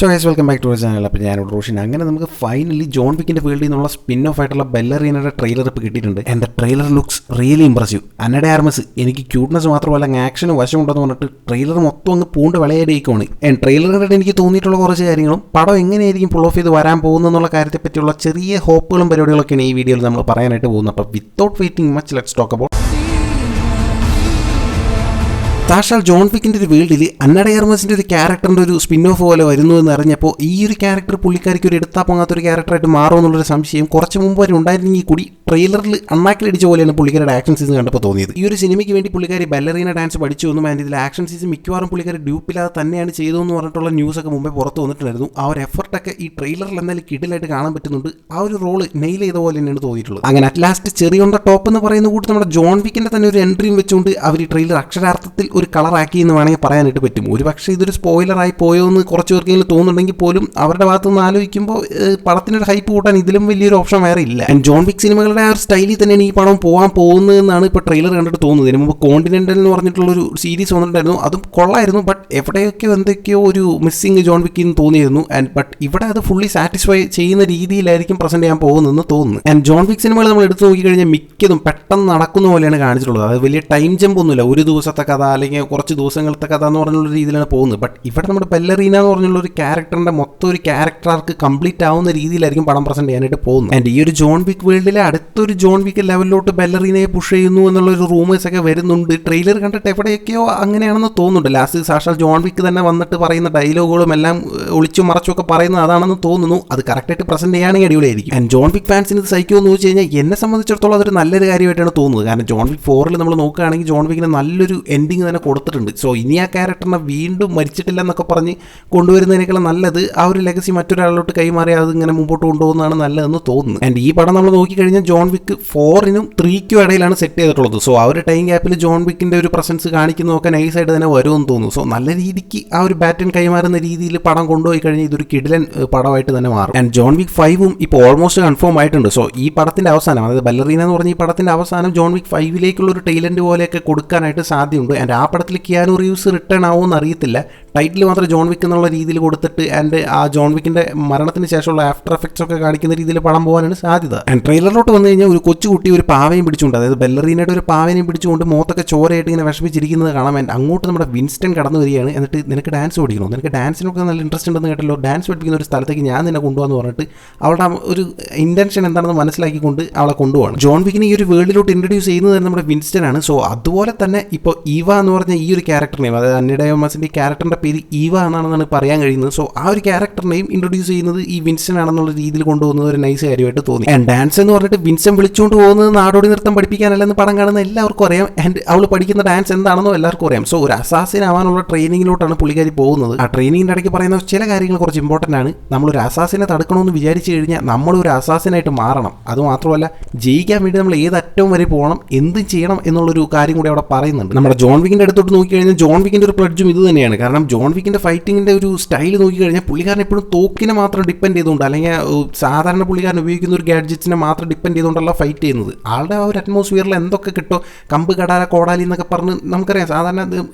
So guys welcome back to our channel. അപ്പോൾ ഞാനിവിടെ റോഷൻ. അങ്ങനെ നമുക്ക് ഫൈനലി ജോൺ വിക്കിൻ്റെ വേൾഡിൽ നിന്നുള്ള സ്പിൻ ഓഫ് ആയിട്ടുള്ള ബെല്ലറീനയുടെ ട്രെയിലർ ഇപ്പോൾ കിട്ടിയിട്ടുണ്ട്. And the trailer looks really impressive. Ana de Armas എനിക്ക് ക്യൂട്ട്നെസ് മാത്രമല്ല ആക്ഷനും വശമുണ്ടെന്ന് പറഞ്ഞിട്ട് ട്രെയിലർ മൊത്തം അങ്ങ് പൂണ്ട് വിളയാടിയേക്കുവാണ്. ആൻഡ് ട്രെയിലർ കണ്ടിട്ട് എനിക്ക് തോന്നിയിട്ടുള്ള കുറച്ച് കാര്യങ്ങളും പടം എങ്ങനെയായിരിക്കും പുൾ ഓഫ് ചെയ്ത് വരാൻ പോകുന്നതെന്നുള്ള കാര്യത്തെ പറ്റിയുള്ള ചെറിയ ഹോപ്പുകളും പരിപാടികളൊക്കെയാണ് ഈ വീഡിയോയിൽ നമ്മൾ പറയാനായിട്ട് പോകുന്നത്. അപ്പോൾ without waiting much let's talk about സാക്ഷാൽ ജോൺ വിക്കിൻ്റെ ഒരു വേൾഡിൽ അന്നഡ ആർമസിൻ്റെ ഒരു ക്യാരക്ടറിൻ്റെ ഒരു സ്പിൻ ഓഫ് പോലെ വരുന്നു എന്ന് അറിഞ്ഞപ്പോൾ ഈ ഒരു ക്യാരക്ടർ പുള്ളിക്കാരിക്ക് ഒരു എടുത്താൽ പോകാത്തൊരു ക്യാരക്ടറായിട്ട് മാറുമെന്നുള്ളൊരു സംശയം കുറച്ച് മുമ്പ് വരെ ഉണ്ടായിരുന്നെങ്കിൽ കൂടി ട്രെയിലറിൽ അണ്ണാക്കിലടിച്ച പോലെയാണ് പുള്ളിക്കാരുടെ ആക്ഷൻ സീസൺ കണ്ടപ്പോൾ തോന്നിയത്. ഈ ഒരു സിനിമയ്ക്ക് വേണ്ടി പുള്ളിക്കാരി ബെല്ലറീന ഡാൻസ് പഠിച്ചു വന്നു. ആൻഡ് ഇതിൽ ആക്ഷൻ സീസൺ മിക്കവാറും പുള്ളിക്കാരി ഡ്യൂപ്പില്ലാതെ തന്നെയാണ് ചെയ്തതെന്ന് പറഞ്ഞിട്ടുള്ള ന്യൂസൊക്കെ മുമ്പേ പുറത്ത് വന്നിട്ടുണ്ടായിരുന്നു. ആ ഒരു എഫർട്ടൊക്കെ ഈ ട്രെയിലറിൽ എന്തായാലും കിഡിലായിട്ട് കാണാൻ പറ്റുന്നുണ്ട്. ആ ഒരു റോള് നെയിൽ ചെയ്ത പോലെ തന്നെയാണ് തോന്നിയിട്ടുള്ളത്. അങ്ങനെ അറ്റ് ലാസ്റ്റ് ചെറിയ ടോപ്പ് എന്ന് പറയുന്ന കൂടി നമ്മുടെ ജോൺ വിക്കിൻ്റെ തന്നെ ഒരു എൻട്രിയും വെച്ചുകൊണ്ട് അവർ ഈ ട്രെയിലർ അക്ഷരാർത്ഥത്തിൽ ഒരു കളറാക്കി എന്ന് വേണമെങ്കിൽ പറയാനായിട്ട് പറ്റും. ഒരു പക്ഷേ ഇതൊരു സ്പോയിലറായി പോയോ എന്ന് കുറച്ച് പേർക്കെങ്കിലും തോന്നുന്നുണ്ടെങ്കിൽ പോലും അവരുടെ ഭാഗത്ത് നിന്ന് ആലോചിക്കുമ്പോൾ പടത്തിനൊരു ഹൈപ്പ് കൂട്ടാൻ ഇതിലും വലിയൊരു ഓപ്ഷൻ വേറെ ഇല്ല. ആൻഡ് ജോൺ വിക്ക് സിനിമകളുടെ ആ ഒരു സ്റ്റൈലിൽ തന്നെയാണ് ഈ പടം പോകാൻ പോകുന്നതെന്നാണ് ഇപ്പോൾ ട്രെയിലർ കണ്ടിട്ട് തോന്നുന്നത്. ഇതിന് മുമ്പ് കോണ്ടിനെൻ്റൽ എന്ന് പറഞ്ഞിട്ടുള്ളൊരു സീരീസ് വന്നിട്ടുണ്ടായിരുന്നു. അതും കൊള്ളായിരുന്നു. ബട്ട് എവിടെയൊക്കെയോ എന്തൊക്കെയോ ഒരു മിസ്സിങ് ജോൺ വിക്കിന്ന് തോന്നിയിരുന്നു. ആൻഡ് ബട്ട് ഇവിടെ അത് ഫുള്ളി സാറ്റിസ്ഫൈ ചെയ്യുന്ന രീതിയിലായിരിക്കും പ്രസന്റ് ചെയ്യാൻ പോകുന്നതെന്ന് തോന്നുന്നു. ആൻഡ് ജോൺ വിക്ക് സിനിമകൾ നമ്മൾ എടുത്ത് നോക്കിക്കഴിഞ്ഞാൽ മിക്കതും പെട്ടെന്ന് നടക്കുന്ന പോലെയാണ് കാണിച്ചിട്ടുള്ളത്. അത് വലിയ ടൈം ജമ്പ് ഒന്നുമില്ല. ഒരു ദിവസത്തെ കഥ അല്ലെങ്കിൽ കുറച്ച് ദിവസങ്ങളത്തെ കഥ എന്ന് പറഞ്ഞുള്ള രീതിയിലാണ് പോകുന്നത്. ബട്ട് ഇവിടെ നമ്മുടെ ബെല്ലറീന എന്ന് പറഞ്ഞുള്ള ഒരു ക്യാരക്ടറിന്റെ മൊത്തം ഒരു ക്യാരക്ടർ ആർക്ക് കംപ്ലീറ്റ് ആവുന്ന രീതിയിലായിരിക്കും പടം പ്രസന്റ് ചെയ്യാനായിട്ട് പോകുന്നത്. ആൻഡ് ഈ ഒരു ജോൺ വിക്ക് വേൾഡിലെ അടുത്തൊരു ജോൺ വിക്ക് ലെവലിലോട്ട് ബെല്ലറീനയെ പുഷ് ചെയ്യുന്നു എന്നുള്ള ഒരു റൂമേഴ്സ് ഒക്കെ വരുന്നുണ്ട്. ട്രെയിലർ കണ്ടിട്ട് എവിടെയൊക്കെയോ അങ്ങനെയാണെന്ന് തോന്നുന്നുണ്ട്. ലാസ്റ്റ് സാക്ഷാൽ ജോൺ വിക്ക് തന്നെ വന്നിട്ട് പറയുന്ന ഡയലോഗുകളും എല്ലാം ഒളിച്ചും മറച്ചും ഒക്കെ പറയുന്നത് അതാണെന്ന് തോന്നുന്നു. അത് കറക്റ്റായിട്ട് പ്രസന്റ് ചെയ്യുകയാണെങ്കിൽ അടിപൊളിയായിരിക്കും. ആൻഡ് ജോൺ വിക്ക് ഫാൻസിന് ഇത് സഹിക്കുമെന്ന് വെച്ച് കഴിഞ്ഞാൽ എന്നെ സംബന്ധിച്ചിടത്തോളം അതൊരു നല്ലൊരു കാര്യമായിട്ടാണ് തോന്നുന്നത്. കാരണം ജോൺ വിക്ക് 4 നമ്മൾ നോക്കുകയാണെങ്കിൽ ജോൺ വിക്കിന് നല്ലൊരു എൻഡിങ് തന്നെ കൊടുത്തിട്ടുണ്ട്. സോ ഇനി ആ ക്യാരക്ടറിനെ വീണ്ടും മരിച്ചിട്ടില്ല എന്നൊക്കെ പറഞ്ഞ് കൊണ്ടുവരുന്നതിനേക്കാളും നല്ലത് ആ ഒരു ലെഗസി മറ്റൊരാളിലോട്ട് കൈമാറി അത് ഇങ്ങനെ മുമ്പോട്ട് കൊണ്ടുപോകുന്നതാണ് നല്ലതെന്ന് തോന്നുന്നു. ആൻഡ് ഈ പടം നമ്മൾ നോക്കിക്കഴിഞ്ഞാൽ ജോൺ വിക്ക് 4നും 3ക്കും ഇടയിലാണ് സെറ്റ് ചെയ്തിട്ടുള്ളത്. സോ ആ ഒരു ടൈം ഗ്യാപ്പിൽ ജോൺ വിക്കിൻ്റെ ഒരു പ്രസൻസ് കാണിക്കുന്നതൊക്കെ നൈസായിട്ട് തന്നെ വരുമെന്ന് തോന്നുന്നു. സോ നല്ല രീതിക്ക് ആ ഒരു ബാറ്റൺ കൈമാറുന്ന രീതിയിൽ പടം കൊണ്ടുപോയി കഴിഞ്ഞാൽ ഇതൊരു കിടിലൻ പടമായിട്ട് തന്നെ മാറും. ആൻഡ് ജോൺ വിക്ക് 5ഉം ഇപ്പോൾ ഓൾമോസ്റ്റ് കൺഫേം ആയിട്ടുണ്ട്. സോ ഈ പടത്തിൻ്റെ അവസാനം, അതായത് ബെല്ലറീന എന്ന് പറഞ്ഞ ഈ പടത്തിൻ്റെ അവസാനം ജോൺ വിക്ക് 5ലേക്കുള്ള ഒരു ടൈലൻഡ് പോലെയൊക്കെ കൊടുക്കാനായിട്ട് സാധ്യതയുണ്ട്. ആൻഡ് ആ പടത്തിൽ കിയാനു റീവ്സ് റിട്ടേൺ ആവുമെന്ന് അറിയത്തില്ല. ടൈറ്റിൽ മാത്രം ജോൺ വിക്ക് എന്നുള്ള രീതിയിൽ കൊടുത്തിട്ട് ആൻഡ് ആ ജോൺ വിക്കിൻ്റെ മരണത്തിന് ശേഷമുള്ള ആഫ്റ്റർ എഫക്ട്സ് ഒക്കെ കാണിക്കുന്ന രീതിയിൽ പടം പോകാനാണ് സാധ്യത. ആൻഡ് ട്രെയിലറിലോട്ട് വന്നു കഴിഞ്ഞാൽ ഒരു കൊച്ചുകുട്ടി ഒരു പാവയും പിടിച്ചുകൊണ്ട്, അതായത് ബെല്ലറീനയുടെ ഒരു പാവനെയും പിടിച്ചുകൊണ്ട് മുഖത്തൊക്കെ ചോരയായിട്ട് ഇങ്ങനെ വിഷമിച്ചിരിക്കുന്നത് കാണാം. ആൻഡ് അങ്ങോട്ട് നമ്മുടെ വിൻസ്റ്റൺ കടന്നു വരികയാണ്. എന്നിട്ട് നിനക്ക് ഡാൻസ് പഠിക്കണോ, നിനക്ക് ഡാൻസിനൊക്കെ നല്ല ഇൻട്രസ്റ്റ് ഉണ്ടെന്ന് കേട്ടല്ലോ, ഡാൻസ് പഠിപ്പിക്കുന്ന ഒരു സ്ഥലത്തേക്ക് ഞാൻ നിന്നെ കൊണ്ടുപോകാന്ന് പറഞ്ഞിട്ട് അവളുടെ ഒരു ഇന്റൻഷൻ എന്താണെന്ന് മനസ്സിലാക്കിക്കൊണ്ട് അവളെ കൊണ്ടുപോകണം. ജോൺ വിക്കിനെ ഈ ഒരു വേൾഡിലോട്ട് ഇൻട്രൊഡ്യൂസ് ചെയ്യുന്നത് തന്നെ നമ്മുടെ വിൻസ്റ്റൺ ആണ്. സോ അതുപോലെ തന്നെ ഇപ്പോൾ ഈവ എന്ന് പറഞ്ഞ ഈ ഒരു ക്യാരക്ടറിനെയും, അതായത് അന്നഡ ആർമസിൻ്റെ ക്യാരക്ടറിൻ്റെ പേര് ഈവ എന്നാണെന്നാണ് പറയാൻ കഴിയുന്നത്. സോ ആ ഒരു ക്യാരക്ടറിനെയും ഇൻട്രൊഡ്യൂസ് ചെയ്യുന്നത് ഈ വിൻസ്റ്റൺ ആണെന്നുള്ള രീതിയിൽ കൊണ്ടുപോകുന്നത് ഒരു നൈസ് കാര്യമായിട്ട് തോന്നി. ആൻഡ് ഡാൻസ് എന്ന് പറഞ്ഞിട്ട് വിൻസ്റ്റൺ വിളിച്ചുകൊണ്ട് പോകുന്നത് നാടോടി നൃത്തം പഠിപ്പിക്കാനല്ലെന്ന് പടം കാണുന്ന എല്ലാവർക്കും അറിയാം. ആൻഡ് അവൾ പഠിക്കുന്ന ഡാൻസ് എന്താണെന്നോ എല്ലാവർക്കും അറിയാം. സോ ഒരു അസാസിൻ ആവാനുള്ള ട്രെയിനിങ്ങിലോട്ടാണ് പുള്ളിക്കാരി പോകുന്നത്. ആ ട്രെയിനിങ്ങിൻ്റെ ഇടയ്ക്ക് പറയുന്ന ചില കാര്യങ്ങൾ കുറച്ച് ഇമ്പോർട്ടൻ്റ് ആണ്. നമ്മളൊരു അസാസിനെ തടുക്കണമെന്ന് വിചാരിച്ചു കഴിഞ്ഞാൽ നമ്മളൊരു അസാസിനായിട്ട് മാറണം. അതുമാത്രമല്ല ജയിക്കാൻ വേണ്ടി നമ്മൾ ഏത് അറ്റവും വരെ പോകണം, എന്തും ചെയ്യണം എന്നുള്ളൊരു കാര്യം കൂടി അവിടെ പറയുന്നുണ്ട്. നമ്മുടെ ജോൺ വിക്കിൻ്റെ അടുത്തോട്ട് നോക്കിക്കഴിഞ്ഞാൽ ജോൺ വിക്കിൻ്റെ ഒരു പ്ലഡ്ജും ഇത് തന്നെയാണ്. കാരണം ജോൺ വിക്കിൻ്റെ ഫൈറ്റിങ്ങിൻ്റെ ഒരു സ്റ്റൈൽ നോക്കിക്കഴിഞ്ഞാൽ പുള്ളിക്കാരൻ എപ്പോഴും തോക്കിനെ മാത്രം ഡിപ്പെൻഡ് ചെയ്തുകൊണ്ട്, അല്ലെങ്കിൽ സാധാരണ പുള്ളിക്കാരൻ ഉപയോഗിക്കുന്ന ഒരു ഗാഡ്ജറ്റ്സിനെ മാത്രം ഡിപ്പെൻഡ് ചെയ്തുകൊണ്ടല്ല ഫൈറ്റ് ചെയ്യുന്നത്. ആളുടെ ആ ഒരു അറ്റ്മോസ്ഫിയറിൽ എന്തൊക്കെ കിട്ടോ, കമ്പ് കടാല കോടാലി എന്നൊക്കെ പറഞ്ഞ് നമുക്കറിയാം. സാധാരണ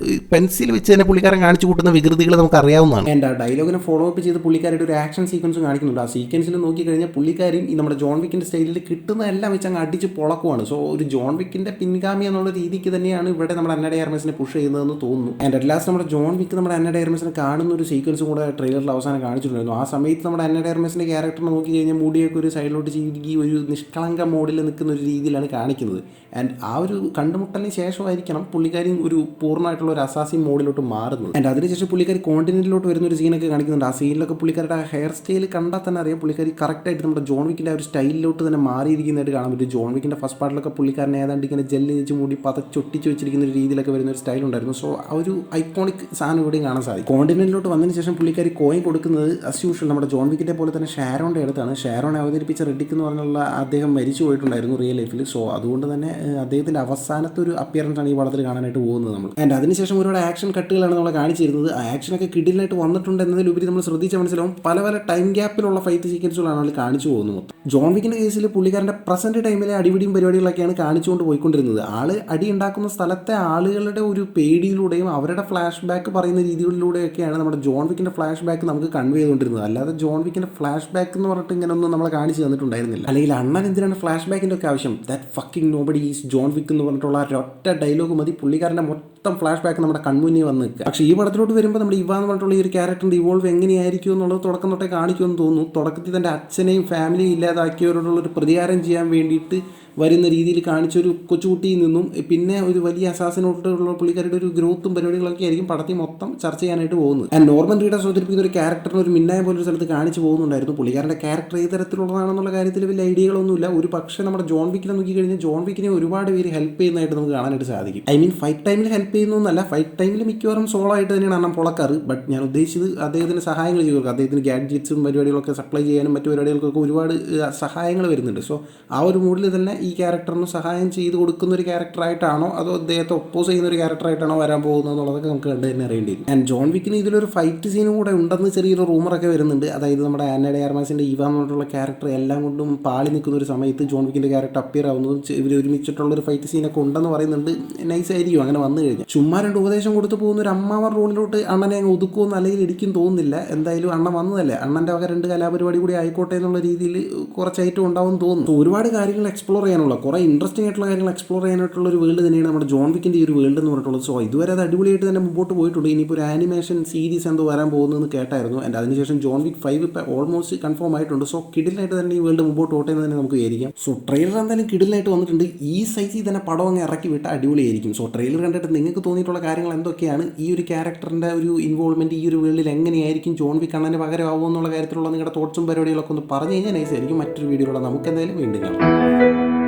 പെൻസിൽ വെച്ച് തന്നെ പുള്ളിക്കാരൻ കാണിച്ചു കൂട്ടുന്ന വികൃതികൾ നമുക്ക് അറിയാവുന്നതാണ്. ആൻഡ് ആ ഡയലോഗിനെ ഫോളോ അപ്പ് ചെയ്ത് പുള്ളിക്കാരുടെ ഒരു ആക്ഷൻ സീക്വൻസും കാണിക്കുന്നുണ്ട്. ആ സീക്വൻസിൽ നോക്കിക്കഴിഞ്ഞാൽ പുള്ളിക്കാരും ഈ നമ്മുടെ ജോൺ വിക്കിൻ്റെ സ്റ്റൈലിൽ കിട്ടുന്ന എല്ലാം വെച്ച് അങ്ങ് അടിച്ച് പൊളക്കുവാണ്. സോ ഒരു ജോൺ വിക്കിൻ്റെ പിൻഗാമി എന്നുള്ള രീതിക്ക് തന്നെയാണ് ഇവിടെ നമ്മുടെ അന്നഡ ആർമസിനെ പുഷ് ചെയ്യുന്നതെന്ന് തോന്നുന്നു. ആൻഡ് അറ്റ് ലാസ്റ്റ് നമ്മുടെ ജോൺ വിക്ക് നമ്മുടെ അന്നഡ ആർമസിനെ കാണുന്ന ഒരു സീക്വൻസും കൂടെ ട്രെയിലറിൽ അവസാനം കാണിച്ചിട്ടുണ്ടായിരുന്നു. ആ സമയത്ത് നമ്മുടെ അന്നഡ ആർമസിൻ്റെ ക്യാരക്ടറിനെ നോക്കി കഴിഞ്ഞാൽ മുടിയൊക്കെ ഒരു സൈഡിലോട്ട് ചീകി ഒരു നിഷ്കളങ്ക മോഡിൽ നിൽക്കുന്ന ഒരു രീതിയിലാണ് കാണിക്കുന്നത്. ആൻഡ് ആ ഒരു കണ്ടുമുട്ടലിന് ശേഷമായിരിക്കണം പുള്ളിക്കാരി ഒരു പൂർണ്ണമായിട്ടുള്ള ഒരു അസാസിൻ മോഡിലോട്ട് മാറുന്നത്. ആൻഡ് അതിനുശേഷം പുള്ളിക്കാരി കോണ്ടിനെന്റിലോട്ട് വരുന്ന ഒരു സീനൊക്കെ കാണിക്കുന്നുണ്ട്. ആ സീനിലൊക്കെ പുള്ളിക്കാരുടെ ഹെയർ സ്റ്റൈൽ കണ്ടാൽ തന്നെ അറിയാം പുള്ളിക്കാരി കറക്റ്റായിട്ട് നമ്മുടെ ജോൺ വിക്കിൻ്റെ ആ ഒരു സ്റ്റൈലിലോട്ട് തന്നെ മാറിയിരിക്കുന്നതായിട്ട് കാണാൻ പറ്റും. ജോൺ വിക്കിൻ്റെ ഫസ്റ്റ് പാർട്ടിലൊക്കെ പുള്ളിക്കാരൻ ഏതാണ്ട് ഇങ്ങനെ ജെല്ല് വെച്ച് മൂടി പതച്ചൊട്ടിച്ച് വെച്ചിരിക്കുന്ന ഒരു രീതിയിലൊക്കെ വരുന്ന ഒരു സ്റ്റൈൽ ഉണ്ടായിരുന്നു. സോ ആ ഒരു ഐക്കോണിക് സാധനം ഇവിടെയും കാണാൻ സാധിക്കും. കോണ്ടിനെന്റിലോട്ട് വന്നതിന് ശേഷം പുള്ളിക്കാരി കോയിൻ കൊടുക്കുന്നത് അസ് യൂഷ്വൽ നമ്മുടെ ജോൺ വിക്കിൻ്റെ പോലെ തന്നെ ഷാരോൻ്റെ അടുത്താണ്. ഷാരോനെ അവതരിപ്പിച്ച റെഡിക്ക് എന്ന് പറഞ്ഞുള്ള അദ്ദേഹം മരിച്ചു പോയിട്ടുണ്ടായിരുന്നു റിയൽ ലൈഫിൽ. സോ അതുകൊണ്ട് തന്നെ അദ്ദേഹത്തിൻ്റെ അവസാനത്തെ ഒരു അപ്പിയറൻസ് ആണ് ഈ പടത്തിൽ കാണാനായിട്ട് പോകുന്നത് നമ്മൾ. ആൻഡ് അതിനുശേഷം ഒരുപാട് ആക്ഷൻ കട്ടുകളാണ് നമ്മൾ കാണിച്ചിരുന്നത്. ആ ആക്ഷനൊക്കെ കിഡിലായിട്ട് വന്നിട്ടുണ്ട് എന്നതിലുപരി നമ്മൾ ശ്രദ്ധിച്ച മനസ്സിലാവും പല പല ടൈം ഗ്യാപ്പിലുള്ള ഫൈറ്റ് സീക്വൻസുകളാണ് നമ്മൾ കാണിച്ചു പോകുന്നത്. ജോൺ വിക്കിൻ്റെ കേസിൽ പുള്ളിക്കാരൻ്റെ പ്രസന്റ് ടൈമിലെ അടിപിടിയും പരിപാടികളൊക്കെയാണ് കാണിച്ചുകൊണ്ട് പോയിക്കൊണ്ടിരുന്നത്. ആള് അടി ഉണ്ടാക്കുന്ന സ്ഥലത്തെ ആളുകളുടെ ഒരു പേടിയിലൂടെയും അവരുടെ ഫ്ലാഷ് ബാക്ക് പറയുന്ന രീതി വീഡിയോയിലൂടെയൊക്കെയാണ് നമ്മുടെ ജോൺ വിക്കിൻ്റെ ഫ്ലാഷ് ബാക്ക് നമുക്ക് കൺവേ ചെയ്തുകൊണ്ടിരുന്നത്. അല്ലാതെ ജോൺ വിക്കിൻ്റെ ഫ്ലാഷ് ബാക്ക് എന്ന് പറഞ്ഞിട്ട് ഇങ്ങനെയൊന്നും നമ്മളെ കാണിച്ച് തന്നിട്ടുണ്ടായിരുന്നില്ല. അല്ലെങ്കിൽ അണ്ണൻ എന്തിനാണ് ഫ്ലാഷ് ബാക്കിൻ്റെ ഒക്കെ ആവശ്യം? That fucking nobody is John Wick എന്ന് പറഞ്ഞിട്ടുള്ള ഒറ്റ ഡയലോഗ് മതി പുള്ളിക്കാരൻ്റെ മൊത്തം ഫ്ലാഷ് ബാക്ക് നമ്മുടെ കൺമുന്നിൽ വന്ന് നിൽക്കുക. പക്ഷേ ഈ പടത്തിലോട്ട് വരുമ്പോൾ നമ്മുടെ ഇവാൻ എന്ന് പറഞ്ഞിട്ടുള്ള ഈ ഒരു ക്യാരക്ടറിൻ്റെ ഇവോൾവ് എങ്ങനെയായിരിക്കും എന്നുള്ളത് തുടക്കം തൊട്ടേ കാണിക്കുമെന്ന് തോന്നുന്നു. തുടക്കത്തിൽ തൻ്റെ അച്ഛനെയും ഫാമിലിയും ഇല്ലാതാക്കിയവരോടുള്ളൊരു പ്രതികാരം ചെയ്യാൻ വേണ്ടിയിട്ട് വരുന്ന രീതിയിൽ കാണിച്ചൊരു കൊച്ചുകുട്ടിയിൽ നിന്നും പിന്നെ ഒരു വലിയ അസാസിനോട്ടുള്ള പുള്ളിക്കാരുടെ ഒരു ഗ്രോത്തും പരിപാടികളൊക്കെ ആയിരിക്കും പടത്തിൽ മൊത്തം ചർച്ച ചെയ്യാനായിട്ട് പോകുന്നത്. ആൻഡ് നോർമൻ റീഡർ അവതരിപ്പിക്കുന്ന ഒരു ക്യാരക്ടറിന് ഒരു മിന്നായ പോലൊരു സ്ഥലത്ത് കാണിച്ച് പോകുന്നുണ്ടായിരുന്നു. പുള്ളിക്കാരൻ്റെ ക്യാരക്ടർ ഏത് തരത്തിലുള്ളതാണെന്നുള്ള കാര്യത്തിൽ വലിയ ഐഡിയകളൊന്നുമില്ല. ഒരു പക്ഷേ നമ്മുടെ ജോൺ വിക്കിനെ നോക്കിക്കഴിഞ്ഞാൽ ജോൺ വിക്കിനെ ഒരുപാട് പേര് ഹെൽപ്പ് ചെയ്യുന്നതായിട്ട് നമുക്ക് കാണാനായിട്ട് സാധിക്കും. ഐ മീൻ ഫൈറ്റ് ടൈമിൽ ഹെൽപ്പ് ചെയ്യുന്നൊന്നല്ല, ഫൈറ്റ് ടൈമിൽ മിക്കവാറും സോളോ ആയിട്ട് തന്നെയാണ് അണ്ണൻ പൊളക്കാറ്. ബട്ട് ഞാൻ ഉദ്ദേശിച്ചത് അദ്ദേഹത്തിന് സഹായങ്ങൾ ചെയ്തു കൊടുക്കുക. അദ്ദേഹത്തിന് ഗാഡ്ജറ്റ്സും പരിപാടികളൊക്കെ സപ്ലൈ ചെയ്യാനും മറ്റു പരിപാടികൾക്കൊക്കെ ഒരുപാട് സഹായങ്ങൾ വരുന്നുണ്ട്. സോ ആ ഒരു മൂഡിൽ തന്നെ ഈ ക്യാരക്ടറിന് സഹായം ചെയ്ത് കൊടുക്കുന്ന ഒരു ക്യാരക്ടറായിട്ടാണോ അതോ അദ്ദേഹത്തെ ഒപ്പോസ് ചെയ്യുന്ന ഒരു ക്യാരക്ടറായിട്ടാണോ വരാൻ പോകുന്നത് എന്നുള്ളതൊക്കെ നമുക്ക് കണ്ട് തന്നെ അറിയേണ്ടി വരും. ആൻഡ് ജോൺ വിക്കിന് ഇതിലൊരു ഫൈറ്റ് സീനും കൂടെ ഉണ്ടെന്ന് ചെറിയൊരു റൂമറൊക്കെ വരുന്നുണ്ട്. അതായത് നമ്മുടെ ആന ഡെ ആർമാസിൻ്റെ ഇവാൻ എന്നുള്ള ക്യാരക്ടർ എല്ലാം കൊണ്ടും പാളി നിൽക്കുന്ന ഒരു സമയത്ത് ജോൺ വിക്കിൻ്റെ ക്യാരക്ടർ അപ്പിയർ ആവുന്നതും ഇവർ ഒരുമിച്ചിട്ടുള്ളൊരു ഫൈറ്റ് സീനൊക്കെ ഉണ്ടെന്ന് പറയുന്നുണ്ട്. നൈസ് ആയിരിക്കും അങ്ങനെ വന്നു കഴിഞ്ഞാൽ. ചുമ്മാ രണ്ട് ഉപദേശം കൊടുത്തു പോകുന്ന ഒരു അമ്മാവർ റോളിലോട്ട് അണ്ണനെ അങ്ങ് ഒതുക്കുമെന്ന് അല്ലെങ്കിൽ ഇടിക്കും തോന്നുന്നില്ല. എന്തായാലും അണ്ണൻ വന്നതല്ലേ, അണ്ണൻ്റെ വക രണ്ട് കലാപരിപാടി കൂടി ആയിക്കോട്ടെ എന്നുള്ള രീതിയിൽ കുറച്ച് ഐറ്റം ഉണ്ടാവും തോന്നുന്നു. ഒരുപാട് കാര്യങ്ങൾ എക്സ്പ്ലോർ ചെയ്യാനുള്ള കുറേ ഇൻട്രസ്റ്റിംഗ് ആയിട്ടുള്ള കാര്യങ്ങൾ എക്സ്പ്ലോർ ചെയ്യാനായിട്ടുള്ള ഒരു വേൾഡ് തന്നെയാണ് നമ്മുടെ ജോൺ വിക്കിൻ്റെ ഈ ഒരു വേൾഡ് എന്ന് പറഞ്ഞിട്ടുള്ളത്. സോ ഇതുവരെ അത് അടിപൊളിയായിട്ട് തന്നെ മുമ്പോട്ട് പോയിട്ടുണ്ട്. ഇനിയിപ്പോൾ ഒരു ആനിമേഷൻ സീരീസ് എന്തോ വരാൻ പോകുന്നതെന്ന് കേട്ടായിരുന്നു. ആൻഡ് അതിനുശേഷം ജോൺ വിക്ക് 5 ഇപ്പോൾ ഓൾമോസ്റ്റ് കൺഫേം ആയിട്ടുണ്ട്. സോ കിഡിലായിട്ട് തന്നെ ഈ വേൾഡ് മുമ്പോട്ട് പോട്ടെ എന്ന് തന്നെ നമുക്ക് വിചാരിക്കാം. സോ ട്രെയിലർ എന്തായാലും കിഡിലായിട്ട് വന്നിട്ടുണ്ട്. ഈ സൈസിൽ തന്നെ പടം അങ്ങ് ഇറക്കി വിട്ട് അടിപൊളിയായിരിക്കും. സോ ട്രെയിലർ കണ്ടിട്ട് നിങ്ങൾക്ക് തോന്നിയിട്ടുള്ള കാര്യങ്ങൾ എന്തൊക്കെയാണ്? ഈ ഒരു ക്യാരക്ടറിൻ്റെ ഒരു ഇൻവോൾവ്മെൻറ്റ് ഈ ഒരു വേൾഡിൽ എങ്ങനെയായിരിക്കും? ജോൺ വിക്ക് അണ്ണന് പകരമാവുമോ എന്നുള്ള കാര്യത്തിലുള്ള നിങ്ങളുടെ തോട്ട്സും പരിപാടികളൊക്കെ ഒന്ന് പറഞ്ഞു കഴിഞ്ഞാൽ നൈസായിരിക്കും. മറ്റൊരു വീഡിയോയിലുള്ള നമുക്ക് എന്തായാലും വീണ്ടും കാണാം.